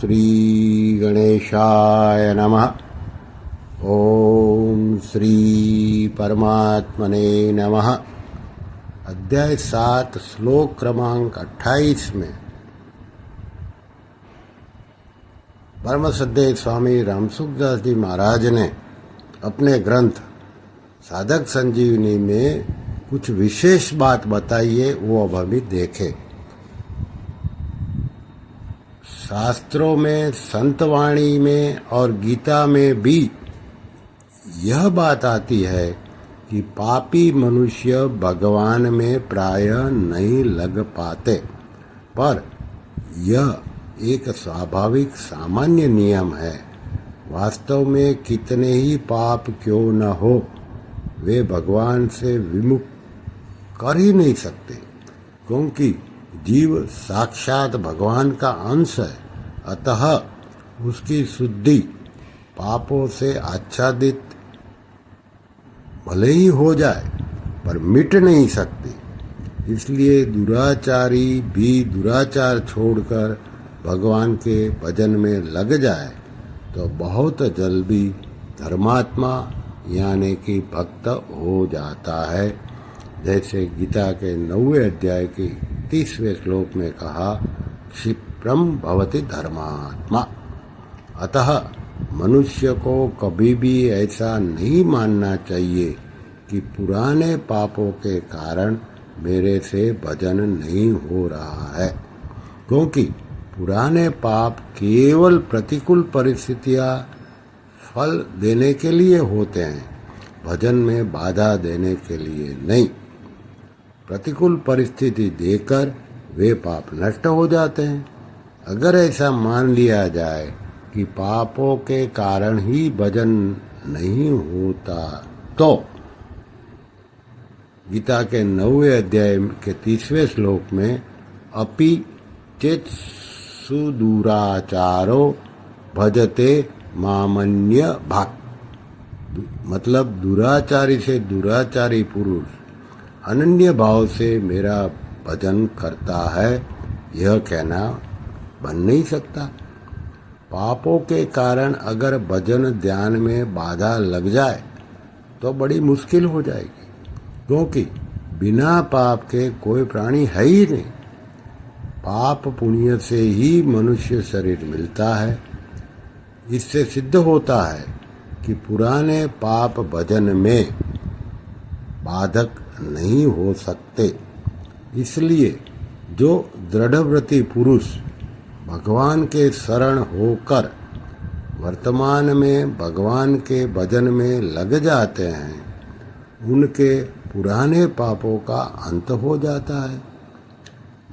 श्री गणेशाय नमः। ओम श्री परमात्मने नमः। अध्याय 7 श्लोक क्रमांक 28 में परम श्रद्धेय स्वामी रामसुखदास जी महाराज ने अपने ग्रंथ साधक संजीवनी में कुछ विशेष बात बताई है, वो अब अभी देखें। शास्त्रों में, संतवाणी में और गीता में भी यह बात आती है कि पापी मनुष्य भगवान में प्रायः नहीं लग पाते, पर यह एक स्वाभाविक सामान्य नियम है। वास्तव में कितने ही पाप क्यों न हो, वे भगवान से विमुख कर ही नहीं सकते, क्योंकि जीव साक्षात भगवान का अंश है। अतः उसकी शुद्धि पापों से आच्छादित भले ही हो जाए, पर मिट नहीं सकती। इसलिए दुराचारी भी दुराचार छोड़कर भगवान के भजन में लग जाए तो बहुत जल्दी धर्मात्मा यानी कि भक्त हो जाता है। जैसे गीता के 9वें अध्याय के 30वें श्लोक में कहा, क्षिप्रम भवति धर्मात्मा। अतः मनुष्य को कभी भी ऐसा नहीं मानना चाहिए कि पुराने पापों के कारण मेरे से भजन नहीं हो रहा है, क्योंकि पुराने पाप केवल प्रतिकूल परिस्थितियां फल देने के लिए होते हैं, भजन में बाधा देने के लिए नहीं। प्रतिकूल परिस्थिति देकर वे पाप नष्ट हो जाते हैं। अगर ऐसा मान लिया जाए कि पापों के कारण ही भजन नहीं होता, तो गीता के 9वें अध्याय के 30वें श्लोक में अपि चेत् सुदुराचारो भजते मामन्य भाग, मतलब दुराचारी से दुराचारी पुरुष अनन्य भाव से मेरा भजन करता है, यह कहना बन नहीं सकता। पापों के कारण अगर भजन ध्यान में बाधा लग जाए तो बड़ी मुश्किल हो जाएगी, क्योंकि बिना पाप के कोई प्राणी है ही नहीं। पाप पुण्य से ही मनुष्य शरीर मिलता है। इससे सिद्ध होता है कि पुराने पाप भजन में बाधक नहीं हो सकते। इसलिए जो दृढ़व्रती पुरुष भगवान के शरण होकर वर्तमान में भगवान के भजन में लग जाते हैं, उनके पुराने पापों का अंत हो जाता है।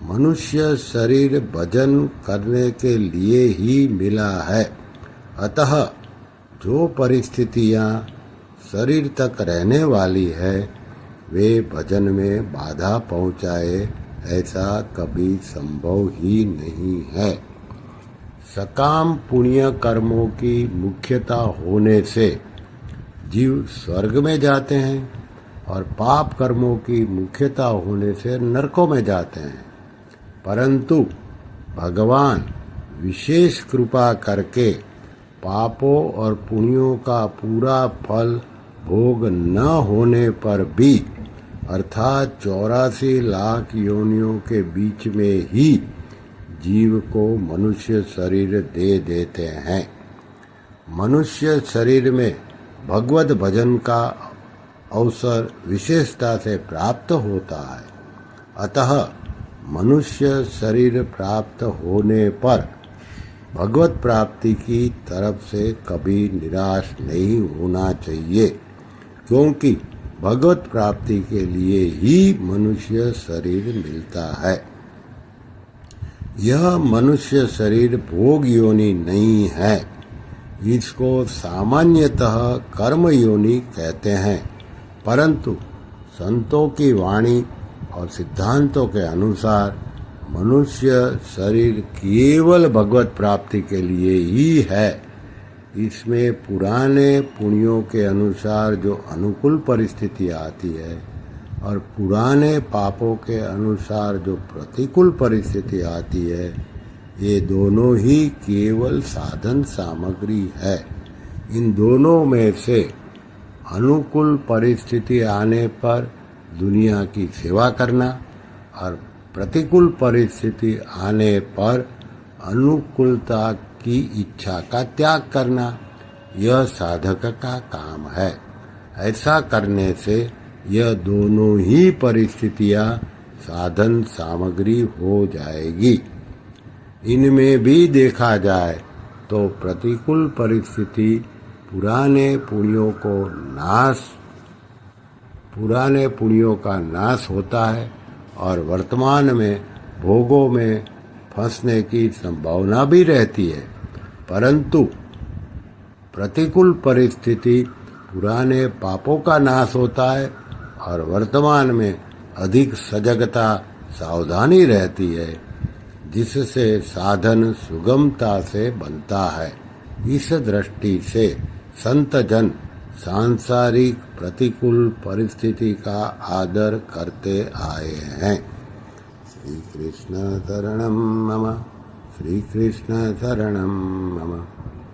मनुष्य शरीर भजन करने के लिए ही मिला है। अतः जो परिस्थितियां शरीर तक रहने वाली है, वे भजन में बाधा पहुंचाए, ऐसा कभी संभव ही नहीं है। सकाम पुण्य कर्मों की मुख्यता होने से जीव स्वर्ग में जाते हैं और पाप कर्मों की मुख्यता होने से नरकों में जाते हैं। परंतु भगवान विशेष कृपा करके पापों और पुण्यों का पूरा फल भोग न होने पर भी, अर्थात 84 लाख योनियों के बीच में ही जीव को मनुष्य शरीर दे देते हैं। मनुष्य शरीर में भगवत भजन का अवसर विशेषता से प्राप्त होता है। अतः मनुष्य शरीर प्राप्त होने पर भगवत प्राप्ति की तरफ से कभी निराश नहीं होना चाहिए, क्योंकि भगवत प्राप्ति के लिए ही मनुष्य शरीर मिलता है। यह मनुष्य शरीर भोग योनि नहीं है। इसको सामान्यतः कर्म योनि कहते हैं, परंतु संतों की वाणी और सिद्धांतों के अनुसार मनुष्य शरीर केवल भगवत प्राप्ति के लिए ही है। इसमें पुराने पुण्यों के अनुसार जो अनुकूल परिस्थिति आती है और पुराने पापों के अनुसार जो प्रतिकूल परिस्थिति आती है, ये दोनों ही केवल साधन सामग्री है। इन दोनों में से अनुकूल परिस्थिति आने पर दुनिया की सेवा करना और प्रतिकूल परिस्थिति आने पर अनुकूलता की इच्छा का त्याग करना, यह साधक का काम है। ऐसा करने से यह दोनों ही परिस्थितियां साधन सामग्री हो जाएगी। इनमें भी देखा जाए तो प्रतिकूल परिस्थिति पुराने पुण्यों का नाश होता है और वर्तमान में भोगों में फंसने की संभावना भी रहती है। परंतु प्रतिकूल परिस्थिति पुराने पापों का नाश होता है और वर्तमान में अधिक सजगता सावधानी रहती है, जिससे साधन सुगमता से बनता है। इस दृष्टि से संत जन सांसारिक प्रतिकूल परिस्थिति का आदर करते आए हैं। श्री कृष्ण शरणं मम, श्री कृष्ण शरणं मम,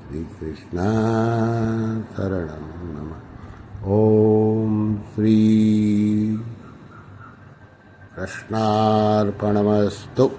श्री कृष्ण शरणं मम। ओम श्री कृष्णार्पणमस्तु।